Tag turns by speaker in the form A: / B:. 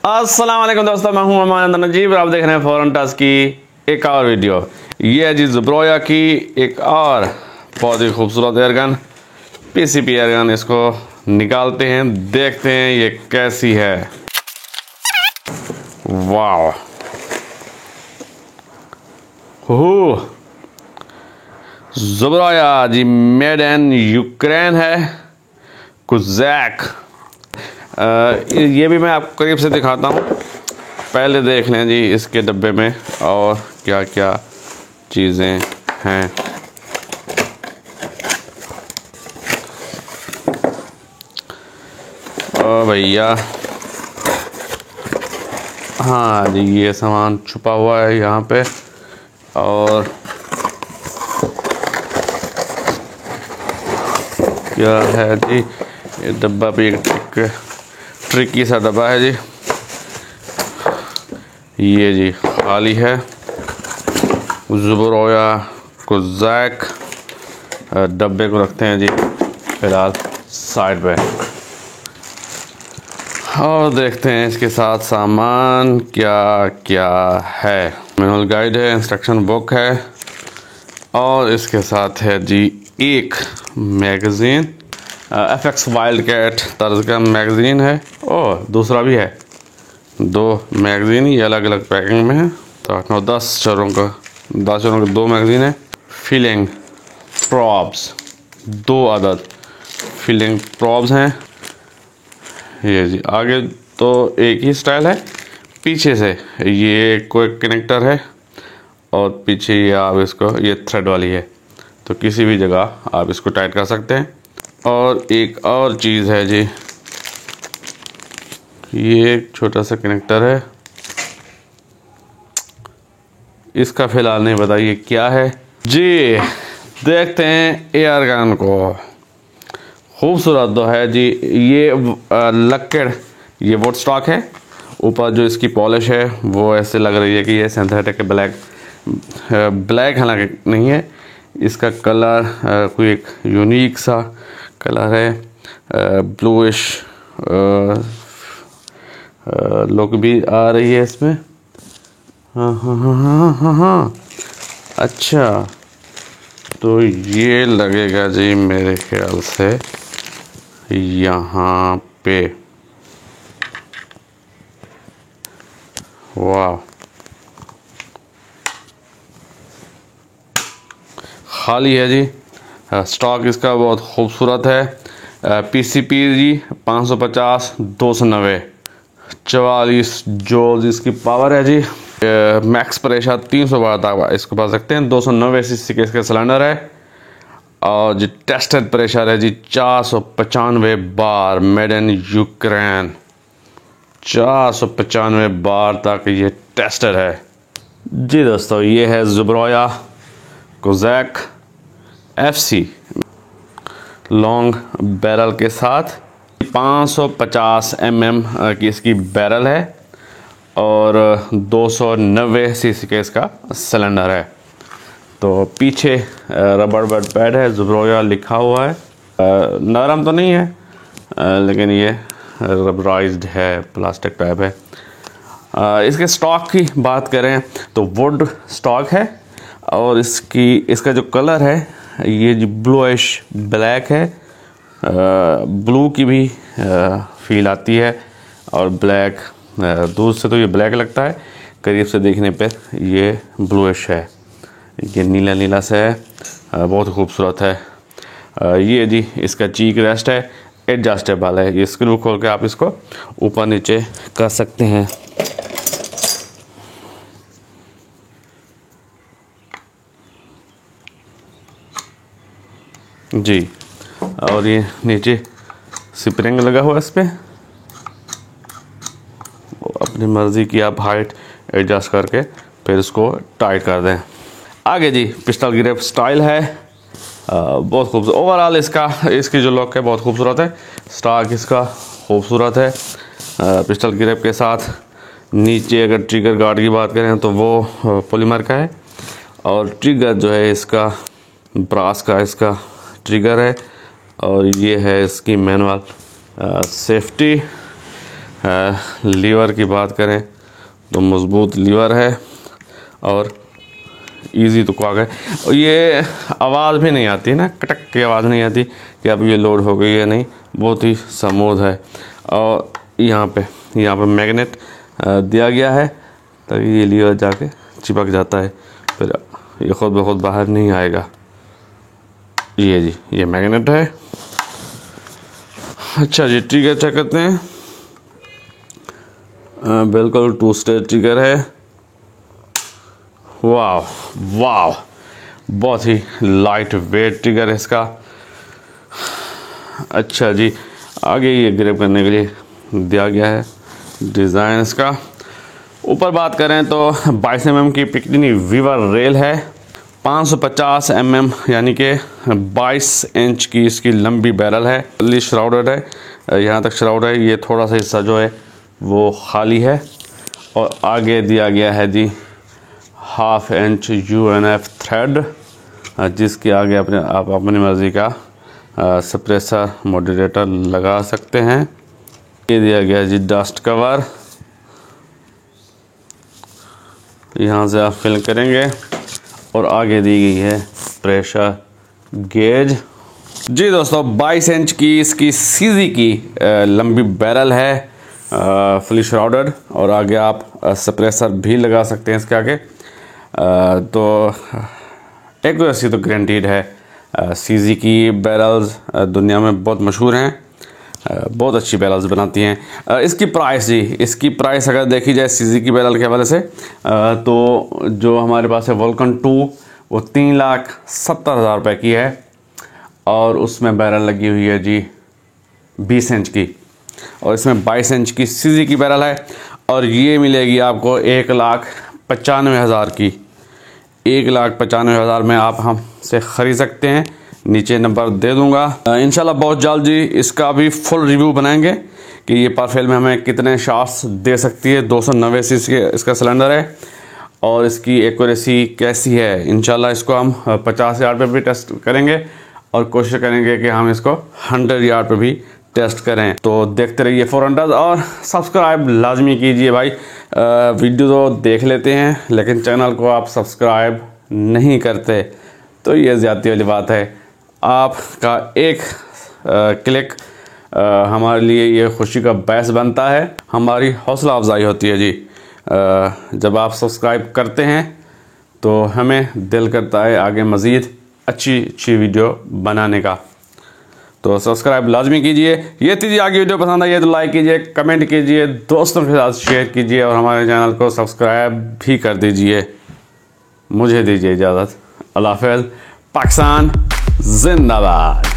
A: अस्सलाम वालेकुम दोस्तों, मैं हूं अमान नजीब और आप देख रहे हैं फॉरेन टच की एक और वीडियो। ये है जी ज़ुब्रोया की एक और बहुत ही खूबसूरत एयरगन, पीसीपी एयरगन। इसको निकालते हैं, देखते हैं ये कैसी है। वाह, ज़ुब्रोया जी मेड इन यूक्रेन है, कुज़ैक। ये भी मैं आपको करीब से दिखाता हूँ। पहले देख लें जी इसके डब्बे में और क्या क्या चीज़ें हैं। ओ भैया, हाँ जी, ये सामान छुपा हुआ है यहाँ पे। और क्या है जी, ये डब्बा भी एक ट्रिकी सा डब्बा है जी। ये जी खाली है। ज़ुब्रोया कुज़ैक डब्बे को रखते हैं जी फिलहाल साइड पे और देखते हैं इसके साथ सामान क्या क्या है। मैनुअल गाइड है, इंस्ट्रक्शन बुक है और इसके साथ है जी एक मैगज़ीन, FX वाइल्डकैट तर्ज का मैगज़ीन है। और दूसरा भी है, दो मैगज़ीन, ये अलग अलग पैकिंग में है। तो 10 चरों का 2 मैगज़ीन है। फिलिंग प्रॉब्स, 2 अदद फिलिंग प्रॉब्स हैं। ये जी आगे तो एक ही स्टाइल है, पीछे से ये कोई कनेक्टर है और पीछे ये आप इसको, ये थ्रेड वाली है, तो किसी भी जगह आप इसको टाइट कर सकते हैं। और एक और चीज़ है जी, ये एक छोटा सा कनेक्टर है, इसका फिलहाल नहीं पता ये क्या है जी। देखते हैं एयरगन को। खूबसूरत तो है जी। ये लक्कड़, ये वुड स्टॉक है। ऊपर जो इसकी पॉलिश है वो ऐसे लग रही है कि ये सिंथेटिक ब्लैक हालांकि नहीं है। इसका कलर कोई एक यूनिक सा कलर है, ब्लूइश लुक भी आ रही है इसमें। हाँ हाँ हाँ हाँ हाँ हाँ, अच्छा, तो ये लगेगा जी मेरे ख्याल से यहाँ पे। वाह, खाली है जी। स्टॉक इसका बहुत खूबसूरत है। पीसीपी जी 550 290 44 जूल इसकी पावर है जी। मैक्स प्रेशर 300 बार तक इसको पा सकते हैं। 290 सीसी के इसका सिलेंडर है। और जी टेस्टेड प्रेशर है जी 495 बार, मेड इन यूक्रेन। 495 बार तक ये टेस्टेड है जी। दोस्तों, ये है ज़ुब्रोया कुज़ैक FC लॉन्ग बैरल के साथ। 550 mm की इसकी बैरल है और 290 सीसी का इसका सिलेंडर है। तो पीछे रबर बेड पैड है, ज़ुब्रोया लिखा हुआ है। नरम तो नहीं है लेकिन ये रबराइज्ड है, प्लास्टिक टाइप है। इसके स्टॉक की बात करें तो वुड स्टॉक है और इसका जो कलर है ये जो ब्लूइश ब्लैक है। ब्लू की भी फील आती है और ब्लैक, दूर से तो ये ब्लैक लगता है, करीब से देखने पे ये ब्लूइश है, ये नीला नीला सा है। बहुत खूबसूरत है। ये जी इसका चीक रेस्ट है, एडजस्टेबल है। ये स्क्रू खोल के आप इसको ऊपर नीचे कर सकते हैं जी। और ये नीचे स्प्रिंग लगा हुआ है इस पर, अपनी मर्ज़ी की आप हाइट एडजस्ट करके फिर इसको टाइट कर दें। आगे जी पिस्टल ग्रिप स्टाइल है, बहुत खूबसूरत। ओवरऑल इसकी जो लुक है बहुत खूबसूरत है। स्टॉक इसका खूबसूरत है। पिस्टल ग्रिप के साथ नीचे अगर ट्रिगर गार्ड की बात करें तो वो पॉलीमर का है और ट्रिगर जो है इसका ब्रास का इसका ट्रिगर है। और ये है इसकी मैनुअल सेफ्टी लीवर की बात करें तो मज़बूत लीवर है और इजी तो आ गए। और ये आवाज़ भी नहीं आती ना, कटक की आवाज़ नहीं आती कि अब ये लोड हो गई है, नहीं, बहुत ही स्मूथ है। और यहाँ पे मैग्नेट दिया गया है ताकि ये लीवर जाके चिपक जाता है, फिर ये खुद ब खुद बाहर नहीं आएगा। ये जी ये मैग्नेट है। अच्छा जी, ट्रिगर चेक करते हैं। बिल्कुल 2 स्टेज ट्रिगर है। वाह वाह, बहुत ही लाइट वेट ट्रिगर है इसका। अच्छा जी, आगे ये ग्रिप करने के लिए दिया गया है डिज़ाइन इसका। ऊपर बात करें तो 22 mm की पिकनिक वीवर रेल है, 550 mm यानी कि 22 इंच की इसकी लंबी बैरल है। फुल्ली श्राउडेड है, यहाँ तक श्राउड है। ये थोड़ा सा हिस्सा जो है वो खाली है। और आगे दिया गया है जी 1/2 इंच UNF थ्रेड, जिसके आगे आप अपनी मर्ज़ी का सप्रेसर मॉड्यूलेटर लगा सकते हैं। ये दिया गया है जी डस्ट कवर, यहाँ से आप फिल करेंगे। और आगे दी गई है प्रेशर गेज। जी दोस्तों, 22 इंच की इसकी CZ की लंबी बैरल है, फुली श्राउडेड। और आगे आप सप्रेसर भी लगा सकते हैं इसके आगे। तो एक्यूरेसी तो गारंटीड है। CZ की बैरल्स दुनिया में बहुत मशहूर हैं, बहुत अच्छी बैरल्स बनाती हैं। इसकी प्राइस अगर देखी जाए CZ की बैरल के हवाले से, तो जो हमारे पास है वोल्कन 2 वो 3,70,000 रुपये की है। और उसमें बैरल लगी हुई है जी 20 इंच की, और इसमें 22 इंच की CZ की बैरल है। और ये मिलेगी आपको 1,95,000 की। 1,95,000 में आप हमसे ख़रीद सकते हैं। नीचे नंबर दे दूंगा। इंशाल्लाह बहुत जल्द जी इसका भी फुल रिव्यू बनाएंगे कि ये पर फेल में हमें कितने शाफ्ट्स दे सकती है। 290 cc इसका सिलेंडर है और इसकी एक्यूरेसी कैसी है। इंशाल्लाह इसको हम 50 यार्ड पे भी टेस्ट करेंगे और कोशिश करेंगे कि हम इसको 100 यार्ड पे भी टेस्ट करें। तो देखते रहिए 400 और सब्सक्राइब लाजमी कीजिए भाई। वीडियो तो देख लेते हैं लेकिन चैनल को आप सब्सक्राइब नहीं करते, तो ये ज़्यादती वाली बात है। आपका एक क्लिक हमारे लिए ये खुशी का बायस बनता है, हमारी हौसला अफजाई होती है जी। जब आप सब्सक्राइब करते हैं तो हमें दिल करता है आगे मज़ीद अच्छी वीडियो बनाने का। तो सब्सक्राइब लाजमी कीजिए। ये थी आगे वीडियो पसंद आई है तो लाइक कीजिए, कमेंट कीजिए, दोस्तों के साथ शेयर कीजिए और हमारे चैनल को सब्सक्राइब भी कर दीजिए। मुझे दीजिए इजाज़त। अल्लाह हाफ़िज़। पाकिस्तान जिंदाबाद।